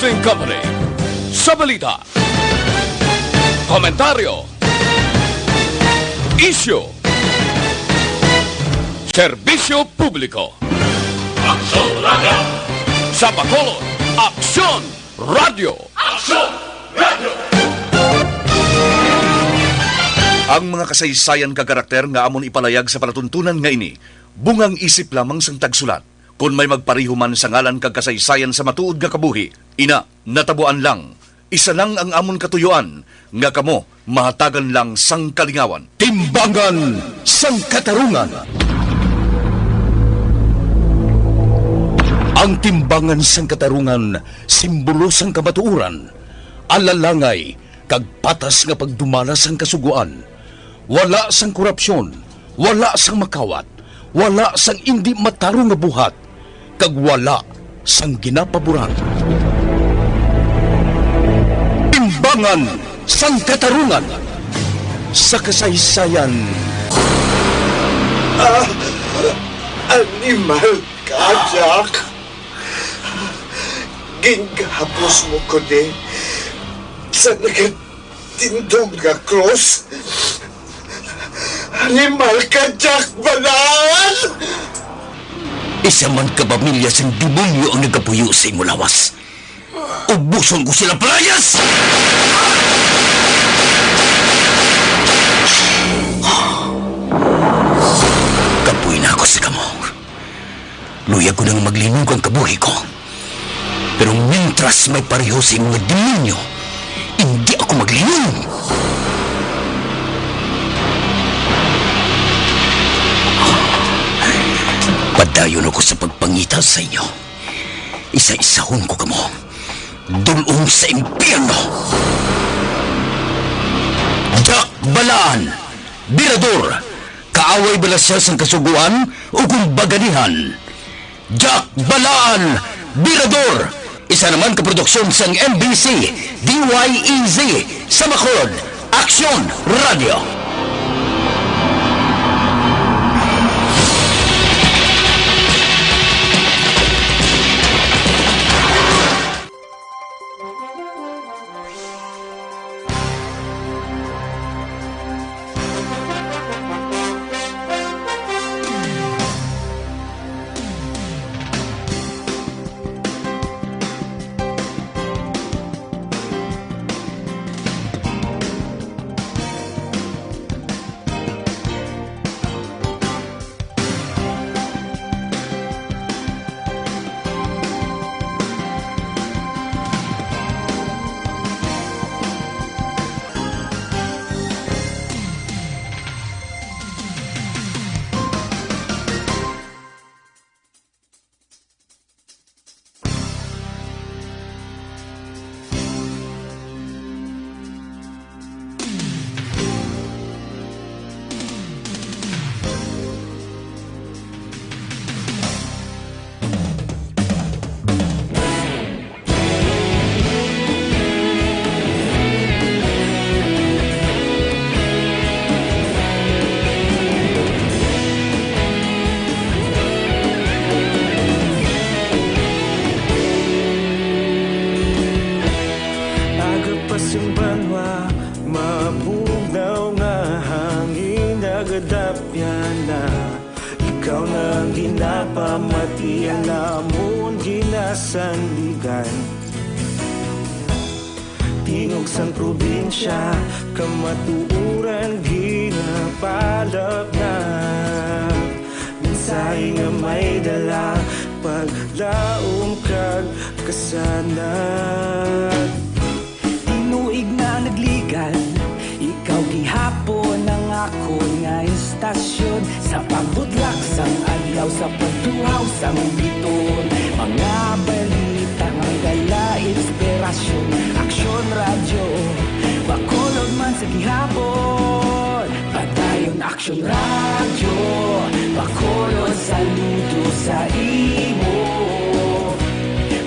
Broadcasting Company sa balita, komentaryo, isyu, serbisyo publiko. Aksyon Radio! Sa Bacolod, Aksyon Radio! Aksyon Radio! Ang mga kasaysayan kagarakter nga amon ipalayag sa palatuntunan nga ini, bungang isip lamang sang tagsulat. Kung may magpariho man sa ngalan kag kasaysayan sa matuod nga kabuhi, ina, natabuan lang. Isa lang ang amon katuyuan, nga kamo mahatagan lang sang kalingawan. Timbangan sang katarungan. Ang timbangan sang katarungan, simbolo sang kamatuuran. Alalangay, kag patas nga pagdumala sang kasuguan. Wala sang korupsyon, wala sang makawat, wala sang indi matarong nga buhat, kag wala sang ginapaboran. Timbangan sang katarungan sa kasaysayan. Animal ka, Jack. Gingapos mo ko di sa nagatindong nga cross. Animal ka, Jack Balan! Isa man ka pamilya sang demonyo ang nagkapuyo sa imo lawas. Ubuson ko sila palayas! Kapuy na ako sa kamo. Luya ko nang maglinog ang kabuhi ko. Pero mintras may pareho sa mga demonyo, hindi ako maglinog. Padayon ako sa pagpangita sa inyo. Isa-isahon ko kamo. Dulong sa impyerno. Jack Balaan, Birador, kaaway bala siya sa kasuguan o kung baganihan. Jack Balaan, Birador, isa naman kaproduksyon sang MBC, DYEZ, sa Bacolod, Aksyon Radio. Pamatian namon ginasandigan. Tingog sang probinsya, kamatuuran ginapalap na. Mensahe nga may dala, paglaom kag kasanag. Tinuig na nagligan, ikaw gihapon ang ako nga istasyon. Sa pagbudlak sang adlaw, sa pagtuhaw sang biton. Mga balita ang dala, inspirasyon. Aksyon Radio, Bacolod man sa gihapon. Padayon Aksyon Radio, Bacolod saludo sa imo.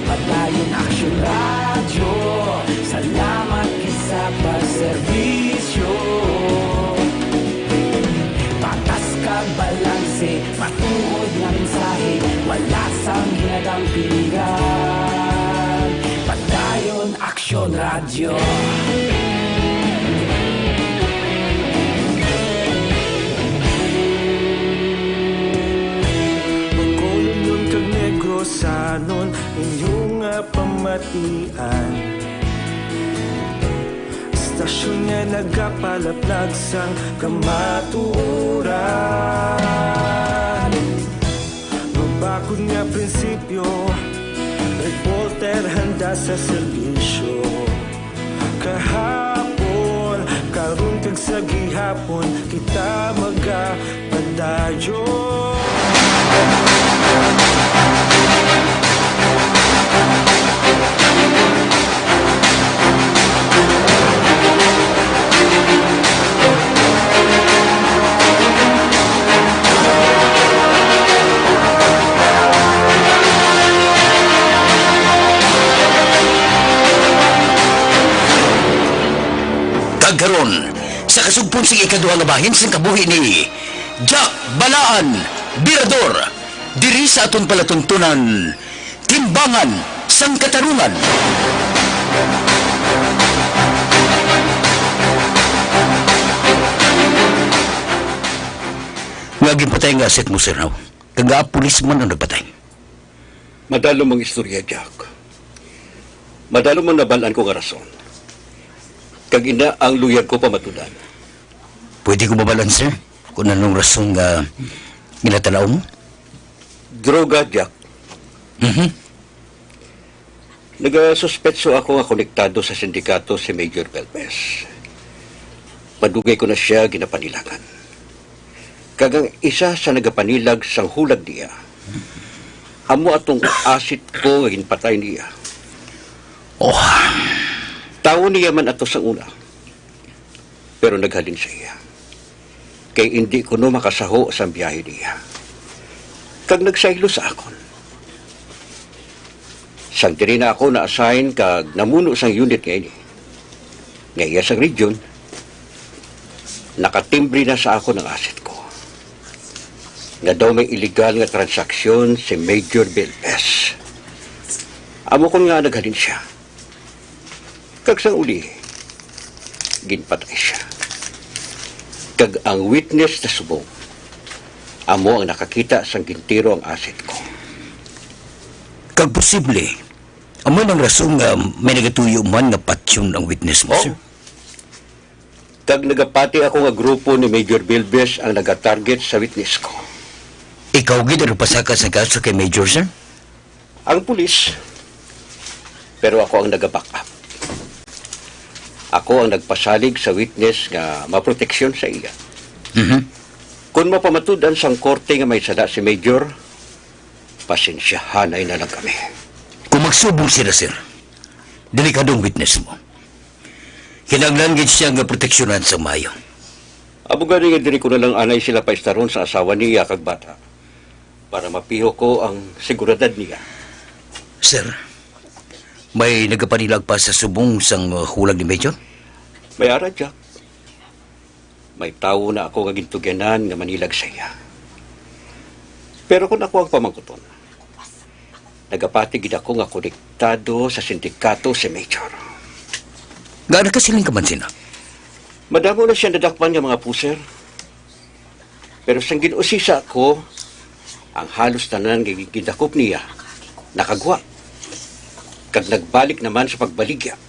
Padayon Aksyon Radio, salamat kisa pagserbisyo. Patas kag balanse, matuod nga mensahe, wala sang hinadang pilihan. Padayon batian. Stasyon niya nagapalaplag sang kamatuuran. Mabakod nga prinsipyo, reporter handa sa serbisyo. Kahapon, karon kag sa gihapon, kita magapadayo. Karon sa kasugpon sa ikaduha nga bahin sa kabuhi ni Jack Balaan Birador diri sa aton palatuntunan Timbangan sang Katarungan. Nga gipatay nga aset mo, sir, now. Kaga pulis man ang nagpatay. Madalo mong istorya, Jack. Madalo mong nabalaan ko nga rason. Kag ina ang luyag ko pamatudan. Pwede ko mabalan, sir? Kung anong rason nga ginatalaw mo? Droga, Jack. Nagasuspetso ako nga konektado sa sindikato si Major Belpes. Madugay ko na siya ginapanilagan. Kagang isa sa nagapanilag sang hulag niya. Amo atong asit ko nga ginpatay niya. Oh, Tao niya man ato sa una. Pero naghalin sa iya. Kay hindi ko no makasaho sa biyahe niya. Kag nagsaylo sa akon. Sang diri na ako na-assign kag namuno sang unit ngayon. Ngayon sa region, nakatimbre na sa ako ng asset ko. Nga daw may illegal nga transaksyon si Major Belpes. Amo ko nga naghalin siya. Kag sang uli, ginpatay siya. Kag ang witness na subong, amo ang nakakita sang gintiro ang asset ko. kag posible, amo nang rason nga may nagatuyo man nga patsyon ang witness mo, sir. Kag nagapati ako nga grupo ni Major Belpes ang nagatarget sa witness ko. Ikaw gid ang pasaka sa kaso kay Major, sir? Ang pulis, pero ako ang nag-back up. Ako ang nagpasalig sa witness nga maproteksyon sa iya. Kung mapamatudan sang korte nga may sada si Major, pasensyahanay na lang kami. Kung magsubong sila, sir, delikadong witness mo. Kinanglan gid siya nga proteksyonan sa mayo. Abo gani nga diri ko na lang anay sila paistaron sa asawa niya kag bata para mapiho ko ang seguridad niya. Sir, may nagapanilag pa sa subong sang hulag ni Major? May ara, Jack. May tawo na ako nga gintugyanan nga manilag sa iya. Pero kung ako ang pamangkuton, nagapati gid ako nga konektado sa sindikato si Major. Gaano ka siling kamansin na? Madamo na siya nadakpan nga mga puser. Pero sang ginusisa ko, ang halos tanan nga gidakop niya, nakagwa. Kag nagbalik naman sa pagbaligya.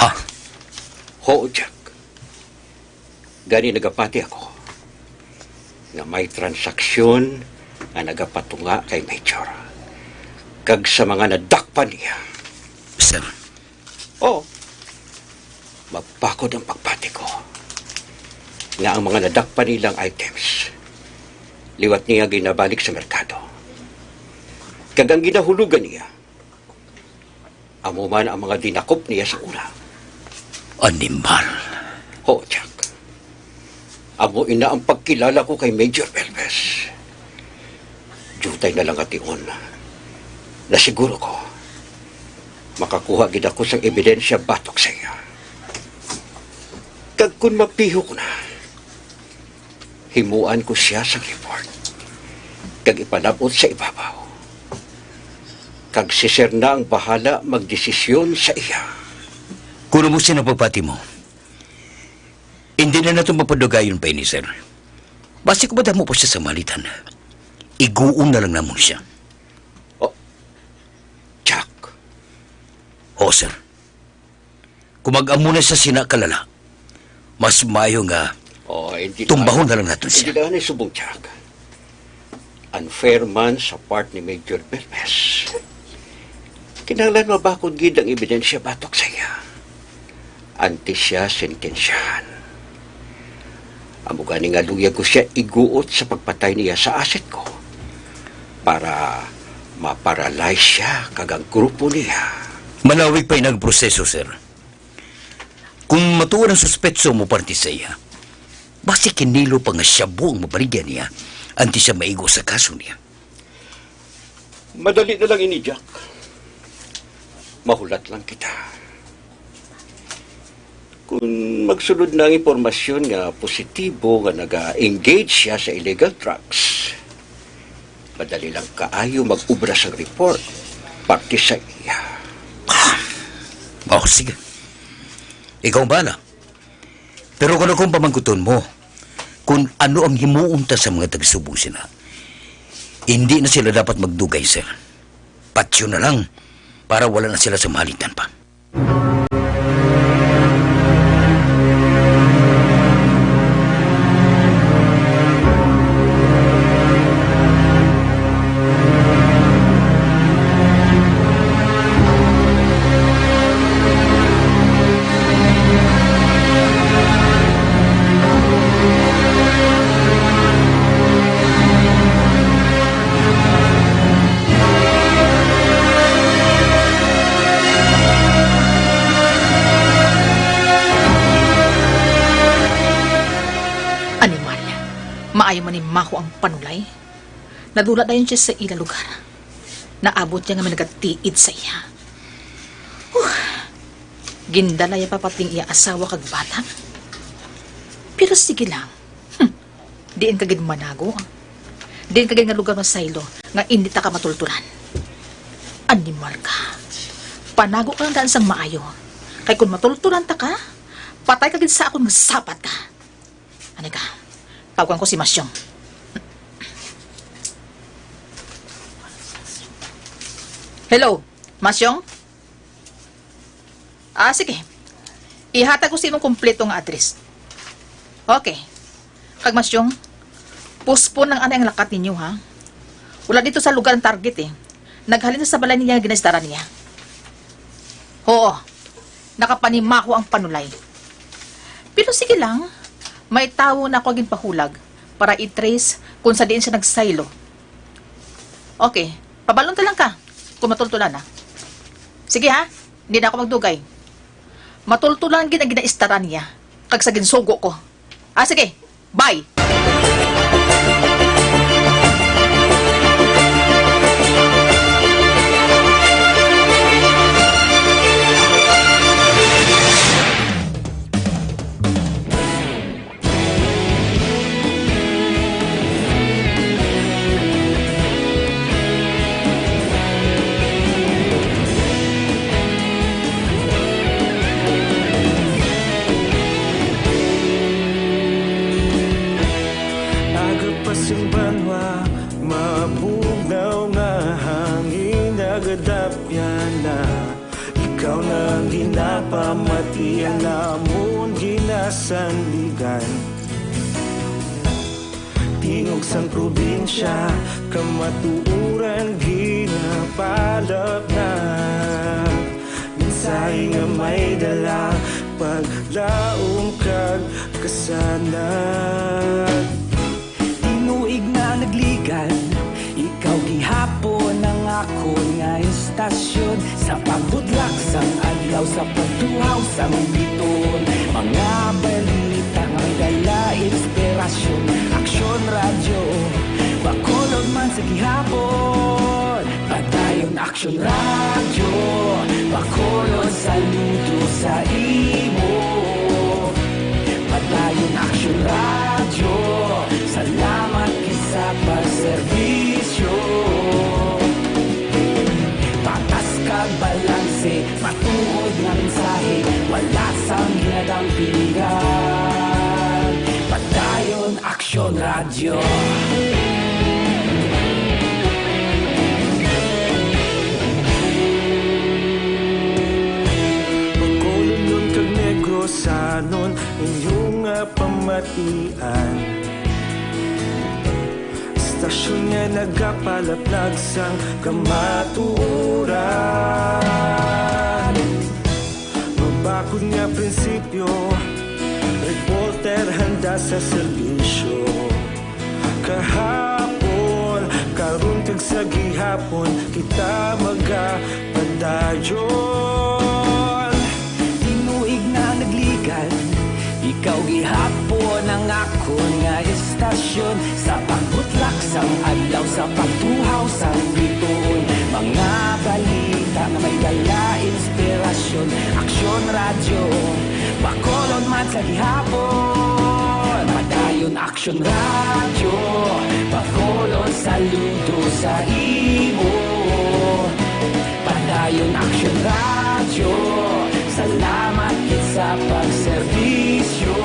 Ha? Oo, Jack. Gani nagapati ako nga may transaksyon nga nagapatunga kay Major. Kag sa mga nadakpan niya. Sir, Oo. Magpakod ang pagpati ko nga ang mga nadakpan nilang items liwat niya ginabalik sa merkado. Kag ang ginahulugan niya, amo man ang mga dinakop niya sa una. animal. Oo, Jack. Amo ina ang pagkilala ko kay Major Belpes. Jutay na lang ation na siguro ko makakuha gid ako sa ebidensya batok sa iya. Kag kun mapiho ko na, himuan ko siya sa report. Kag ipanabot sa ibabaw. Kag si Sir na ang bahala magdesisyon sa iya. Kuno mo siya na pagpati mo. Hindi na nato mapadugayon pa ini, sir. Basi ko ba mo po siya sa malitan? Iguon na lang namon siya. Jack, O, sir. Kung mag-amo na sa sina kalala, mas mayo nga Hindi tumbahon na lang natin Hindi siya. na subong, Jack. Unfair man sa part ni Major Belmes. Kinahanglan mabakod gid ang ebidensya batok sa iya. Antes siya sentensyahan. Amo gani nga luyag ko siya iguot sa pagpatay niya sa asset ko para maparalyze siya kagang grupo niya. Malawig pa yung proseso, sir. Kung matuwa ng suspetso mo parte sa iya, basi kinilo pa nga siya buong mabaligyan niya anti siya maigo sa kaso niya. Madali na lang ini, Jack. Mahulat lang kita. Kung magsunod na ang impormasyon nga positibo nga naga-engage siya sa illegal drugs, madali lang kaayo mag-ubra sa report parte sa iya. Oh, sige. Ikaw ba na? Pero kung akong pamangkuton mo, kung ano ang himuunta sa mga taga-Subo sila, hindi na sila dapat magdugay, sir. Patsyo na lang para wala na sila sa mahalitan pa. Animal, maayo man ni Mako ang panulay. Nadulat dayon siya sa ila lugar. Naabot niya nga may nagatiid sa iya. Gindalay papating iya asawa kag bata. Pero sige lang. Diin kagid manago. Diin kagid nga lugar ng saylo nga hindi ta ka matulturan. Animal ka. Panago ka lang daan sang maayo. Kay kung matulturan ta ka, patay kagid sa akong sapat ka. Ano ka? Tawagan ko si Masyong. Hello, Masyong? Sige. Ihatag ko sa imong kumpletong address. Okay. Kag Masyong, postpone ng anay ang lakat ninyo, ha? Wala dito sa lugar ng target, eh. Naghalin sa balay niya ang ginastara niya. Oo. Nakapanimako ang panulay. Pero sige lang. May tao na ako aging pahulag para i-trace kung sa diin siya nagsaylo. Okay, pabalon lang ka kung matultulan na. Sige ha, hindi na ako magdugay. Matultulan gid ang ginaistaran niya kag sa ginsugo ko. Sige, bye! Agapasing banwa, mabugnaw nga hangin agadapyan na. Ikaw na ginapamatian namon ginasanligan. Tingog sang probinsya, kamatuuran ginapalap na. Minsay nga may dala, paglaong kag kasanag. Tinuig na nagligan, ikaw gihapon ang ako nga istasyon. Sa pagbudlak sang adlaw, sa pagtuhaw sang biton. Mga balita nga dala inspirasyon. Aksyon radyo, bakolod man sa gihapon. Padayon aksyon radyo, bakolod saludo sa imo. Padayon aksyon radyo, salamat kisa pagserbisyo. Patas kag balanse, matuod nga mensahe, wala sang ginadang pilihan. Padayon aksyon radyo. nga pamatian. Stasyon nga nagapalaplag sang kamaturan. Mabakod nga prinsipyo, reporter handa sa serbisyo. Kahapon, karon kag sa gihapon, kita magapadayon. Tinuig na nagligan, ikaw gihapon ang akon nga istasyon. Sa pagbutlak sang adlaw, sa pagtuhaw sang bituon. Mga balita na may dala inspirasyon. Aksyon radyo, bakolon man sa gihapon. Madayon aksyon radyo, bakolon saludo sa imo. Padayon aksyon radyo, salamat kit sa pagserbisyo.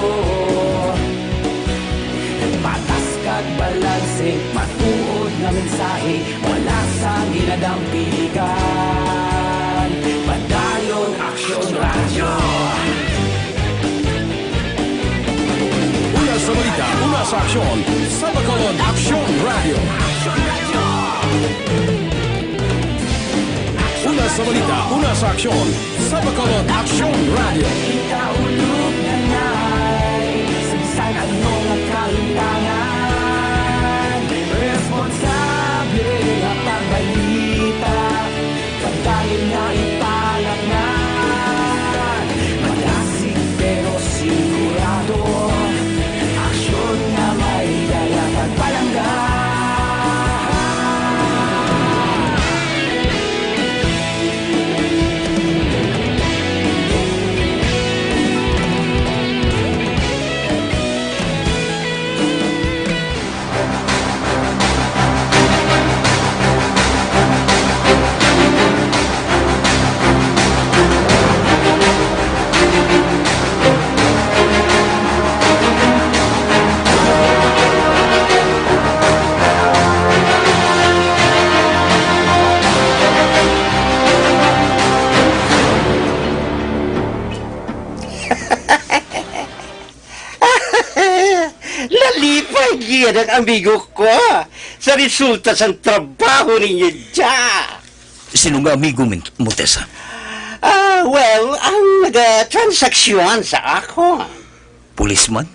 Patas kag balanse, matuod na mensahe, wala sa ginadampigan. Padayon aksyon radyo. Una sa balita, una sa aksyon, sa Bacolod Aksyon Radio. Una sa balita, una sa aksyon, sa Bacolod Aksyon Radio. Kita ulog na na'y Samsan anong nagkalintangan. Responsable na pagbalita, pagdayon na ipalat na. Malasig pero sigurado, aksyon na may dala pagpalanggan. Lalipay giyan ang amigo ko sa resulta sa trabaho ninyo dyan. Sino nga amigo mo, Tessa? Well, ang nag-transaksyon sa ako. Policeman?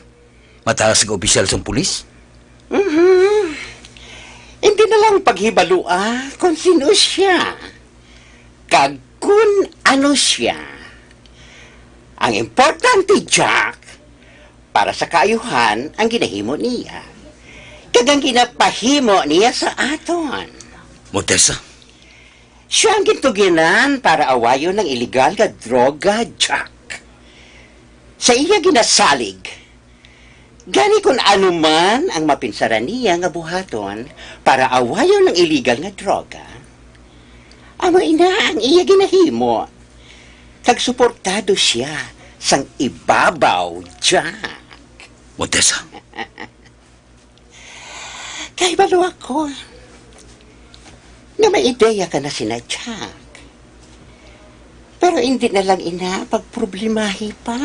Mataas ang opisyal sa pulis? Hindi na lang paghibalua kung sino siya. Kag kung ano siya. Ang importante, Jack, para sa kaayuhan ang ginahimo niya. Kag ang ginapahimo niya sa aton. Mo, Tessa? Siya ang gintuginan para awayon ng iligal nga droga, Jack. Sa iya ginasalig, gani kung ano man ang mapinsaran niya nga buhaton para awayon ng iligal nga droga, amo ina ang iya ginahimo. Kag suportado siya sang ibabaw, Jack. Mo, Tessa? Kay balo ako na may ideya ka na sina Jack. Pero hindi na lang ina pagproblemahi pa.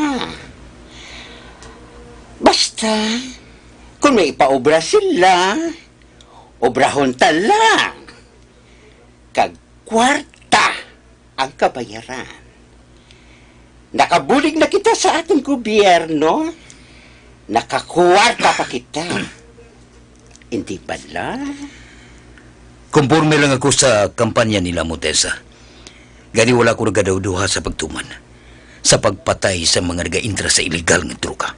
Basta, kung may paobra sila, obrahon ta lang. Kag kwarta ang kabayaran. Nakabulig na kita sa ating gobyerno. Nakakwarta pa kita. Hindi bala? Kumporme lang ako sa kampanya nila, mo, Tessa. Gani wala ko nagadaw-duha sa pagtuman. Sa pagpatay sa mga nag-intra sa illegal nga droga.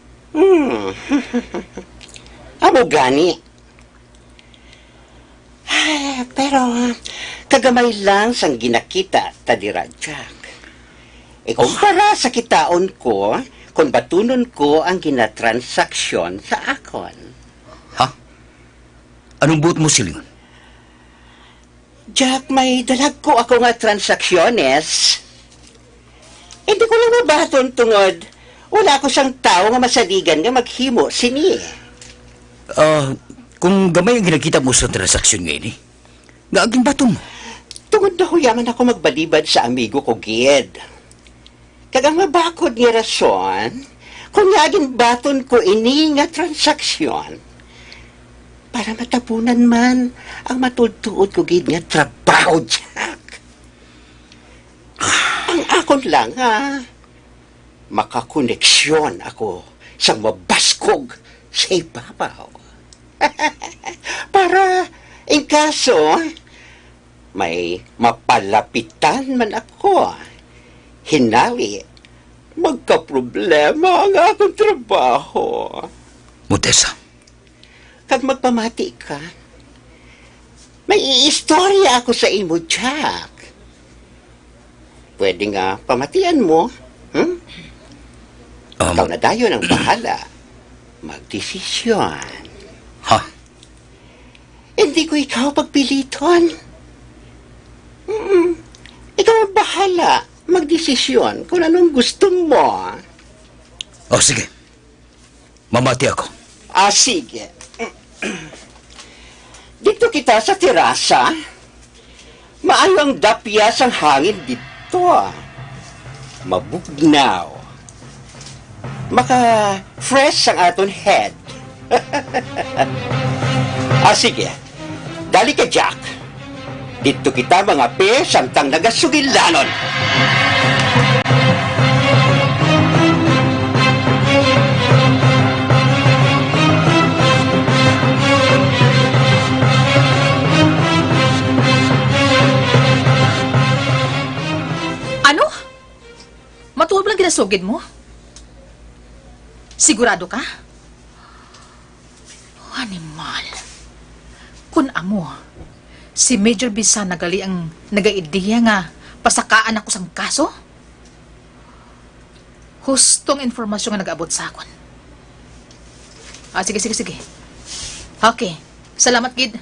Amo gani. Pero, kagamay lang sang ginakita tadira, Jack. Kumpara sa kitaon ko, kung batunon ko ang ginatransaksyon sa akon. Ha? Anong buot mo, Silingon? Jack, may dalag ko ako nga transaksyones. Hindi ko lang mabaton tungod. Wala ko siyang tao nga masaligan nga maghimo sini. Kung gamay ang ginakita mo sa transaksyon ngayon, nga aging baton mo. Tungod na huyaman ako magbalibad sa amigo ko, Gid. Kagang mabakod nga rason, Kunyagin baton ko ini nga transaksyon para matapunan man ang matultuod ko gid nga trabaho, Jack. Ang akon lang, ha? Makakoneksyon ako sa mabaskog sa ibabaw. Para, in kaso, may mapalapitan man ako. Hinali, magkaproblema ang akong trabaho. Modesta, Kag magpamati ka, may iistorya ako sa imo, Jack. Pwede nga pamatian mo, Ikaw na dayo ng bahala. Magdesisyon. ha? Hindi ko ikaw pagpiliton. Ikaw ang bahala. Magdesisyon kung anong gusto mo. O sige, mamati ako. Sige. Dito kita sa terasa. Maayo ang dapyas ang hangin dito. Mabugnaw. Maka-fresh ang aton head. Sige. Dali ka, Jack. Dito kita mga pe samtang nagasugilanon. Ano? Matuwag lang ginasugid mo? Sigurado ka? Oh, animal. Kun amo, si Major Bisa nagali ang nagaidiya nga pasakaan ako sang kaso? Hustong informasyon nga nag-abot sa akon. Sige. Okay. Salamat, Gid.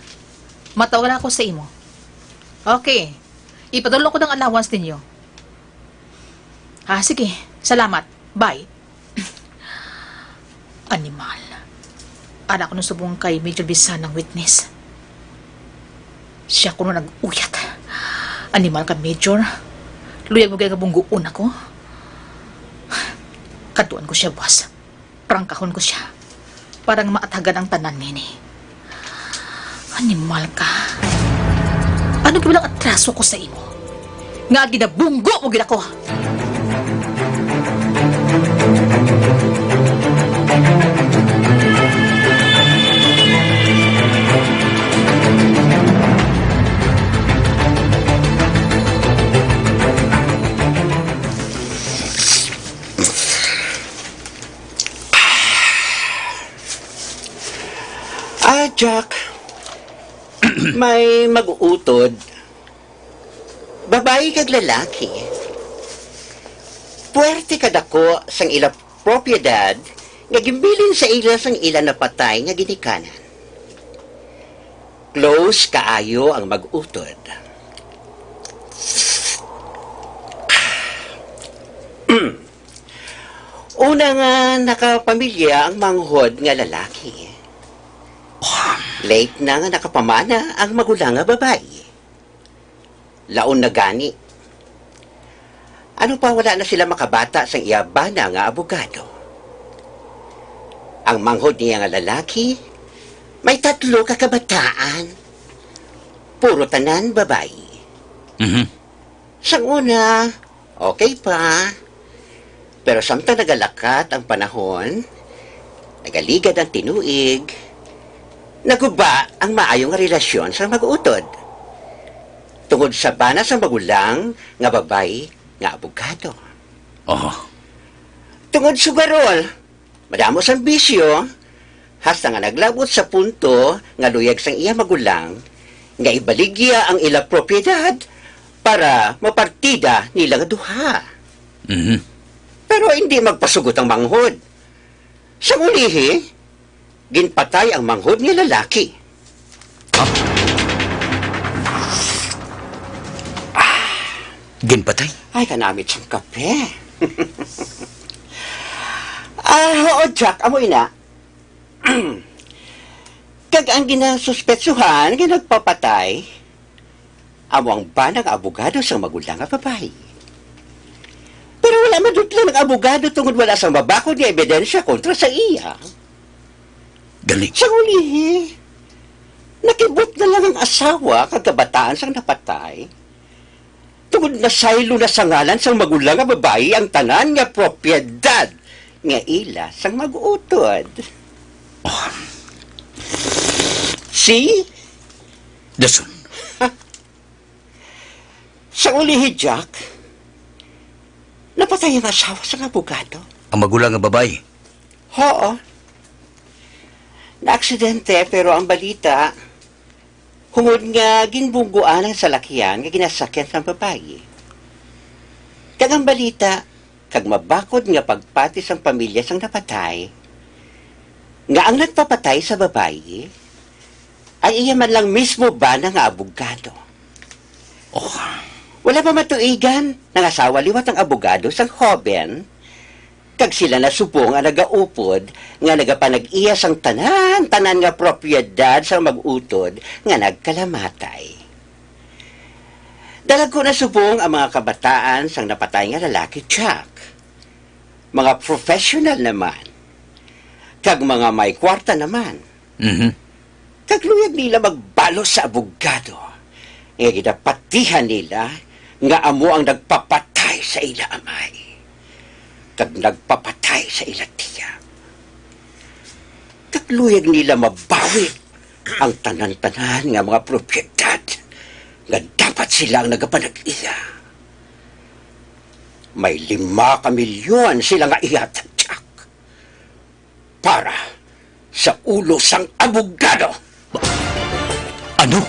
Matawagan ako sa imo. Okay. Ipadulong ko ng allowance ninyo. Sige. Salamat. Bye. Animal. Ana ko nung subong kay Major Bisa ng witness. Siya ko nung nag-uyat. Animal ka, Major. Luyag mo kaya kabungguon ako. Katuan ko siya, boss. Prangkahon ko siya. Parang maatagan ang tanan nini. Animal ka. Ano kibalang atraso ko sa imo? Nga ginabunggo mo gina ko. Jack, may mag-uutod. Babae kag lalaki. Puwerte ka dako sang ila propiedad nga gimbilin sa ila sang ila napatay nga ginikanan. Close kaayo ang mag-utod. Una nga nakapamilya ang manghod nga lalaki. Late na nga nakapamana ang magulang nga babae. Laon na gani. Ano pa wala na sila makabata sang iyabana nga abogado. Ang manghod niya nga lalaki, may 3 kakabataan. Puro tanan babae. Sang una, okay pa. Pero samtang nagalakat ang panahon, nagaligad ang tinuig, naguba ang maayong relasyon sa mag-utod. Tungod sa bana sa magulang nga babay nga abogado. Tungod sugarol, madamos ang bisyo, hasta nga naglabot sa punto nga luyag sang iya magulang nga ibaligya ang ila propiedad para mapartida nila nga duha. Pero hindi magpasugot ang manghod. Sa ulihi, ginpatay ang manghod nga lalaki. Ginpatay? Ay, kanamit siyang kape. Oo, Jack, amoy na. Kag ang ginasuspetsuhan, ginagpapatay, amo ang banang abogado sa magulang nga babae. Pero wala madutlan ng abogado tungod wala sa mabako ni ebidensya kontra sa iya. Galing. Sa ulihi, nakibot na lang ang asawa kag kabataan sang napatay. Tungod na saylo na sa ngalan sang magulang nga babae ang tanan nga propiedad nga ila sang mag-utod. See? Dason. Sa ulihi, Jack, napatay ang asawa sang abogado. Ang magulang nga babae. Oo. Na-aksidente, pero ang balita, hungod nga ginbungguan ang salakyan nga ginasakyan ng babae. Kag ang balita, kag mabakod nga pagpatis ang pamilya sang napatay, nga ang nagpapatay sa babae, ay iya man lang mismo ba nga abogado. Wala pa matuigan ng asawa liwat ang abogado sang hoben, kag sila nasubong ang nagaupod nga nagapanag-iya sang tanan nga propiedad sa mag-utod nga nagkalamatay. Dalag ko nasubong ang mga kabataan sang napatay nga lalaki, Jack. Mga professional naman. Kag mga may kwarta naman. Mhm. Kag luyag nila magbalo sa abogado. Nga ginapatihan nila nga amo ang nagpapatay sa ila amay. Kag nagpapatay sa ila tiya. Kag luyag nila mabawi ang tanan-tanan nga mga propiedad nga dapat silang nagapanag-iya. May 5 kamilyon sila nga ihatag, Jack. Para sa ulo sang abogado. Ano?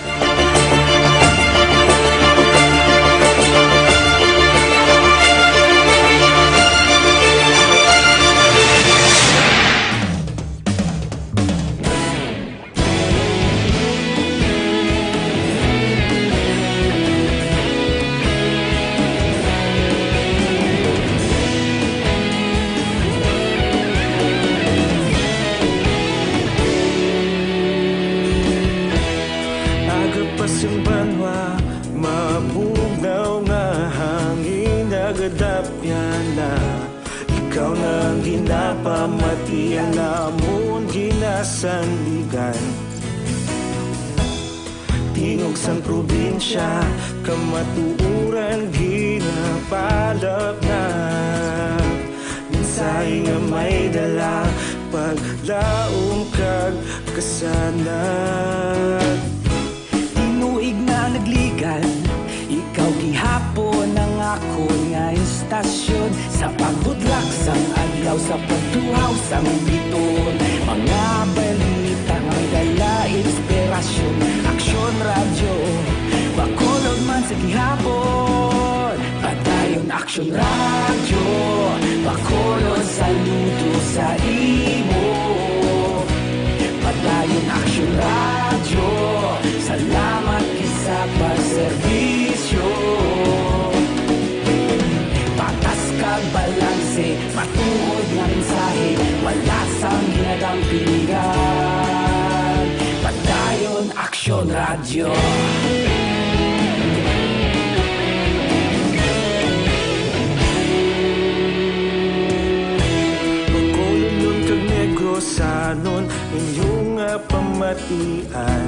Agapasumbanwa, mapugnaw nga hangin nagadapya na. Ikaw nang ginapamati ang namon ginasandigan. Tingog sang probinsya, kamatuuran ginapalap na. Minsay nga may dala, paglaom kag kasanat. Tinuig na nagligan, ikaw gihapon ang ako nga istasyon. Sa pagbutlak sang adlaw, sa pagtuhaw sang biton. Mga balita nga may dala inspirasyon. Aksyon radyo, bakulog man sa gihapon. Padayon aksyon radyo, bakulog saludo sa imo. Padayon aksyon radyo, salamat isa pagserbisyo. Patas kag balanse, matuod nga mensahe, wala sang ginagang piligan. Padayon aksyon radyo. Pagkulunod kag negosanon, inyong nga pamatian.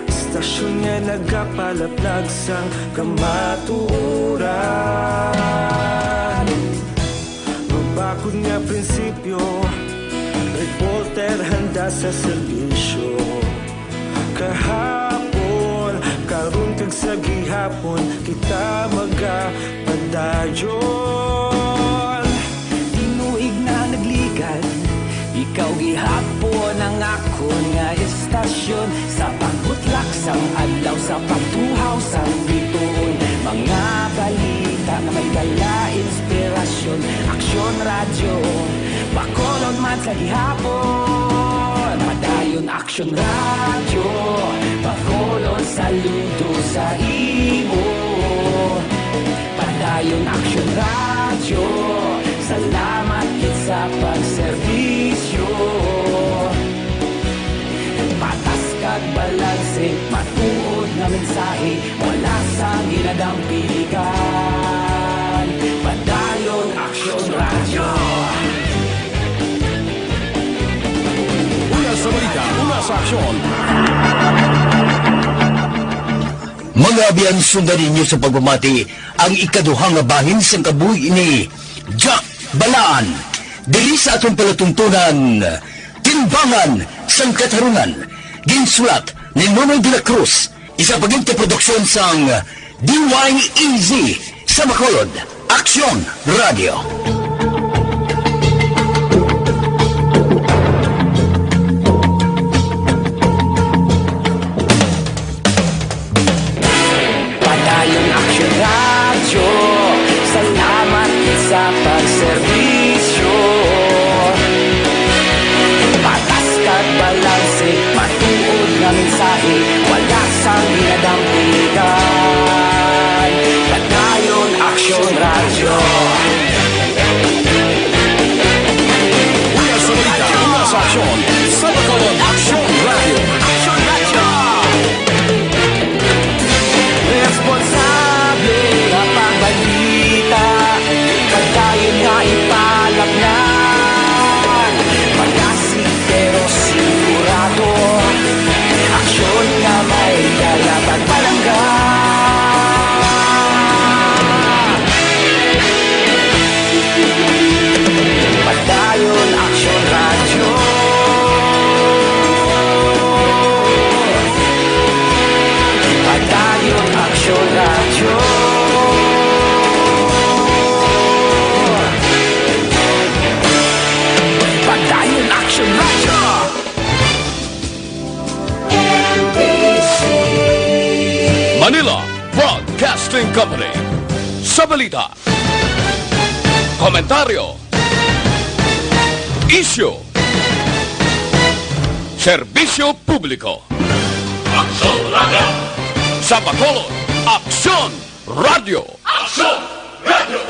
Istasyon nga nagapalaplag sang kamatuuran. Mabakod nga prinsipyo, reporter handa sa serbisyo. Kahapon, karon kag sa gihapon, kita magapadayon. Tinuig na nagligan, ikaw gihapon ang ako nga istasyon. Sa pagbutlak sang adlaw, sa pagtuhaw sang biton. Mga balita na may dala inspirasyon. Aksyon radyo, bakolod man sa gihapon. Padayon aksyon radyo, bakolod saludo sa imo. Padayon aksyon radyo, salamat gid sa pagserbisyo. Patas kag balanse, matuod nga mensahe, wala sa ginagang piligan. aksyon. Mga abiyan, sundan ninyo sa pagbamati ang ikaduhang nga bahin sa kabuhi ni Jack Balaan. Dili sa atong palatuntunan, Timbangan sang Katarungan. Ginsulat ni Nonoy de la Cruz. Isa paginti produksyon sang DYEZ sa Bacolod. Aksyon Radio. Patayong aksyon radyo, salamat sa pagserbisyo. Patas kag balanse, matuod nga mensahe, wala sang ginadampigan. Patayong aksyon radyo. Una sa balita, una sa aksyon. Sa Bacolod Aksyon Radio. Aksyon radyo! Responsable ang pagbalita, pagkain nga ipalagnan. Pagkasig pero sigurado, aksyon nga may kalaban palanggan. Pagdayon aksyon radyo. Pagdayon aksyon radyo. Pagdayon aksyon radyo. Manila Broadcasting Company. Sa balita. Komentaryo. Issue. Serbisyo publiko. Aksyon Radio. Sa Bacolod, Aksyon Radio. Aksyon Radio.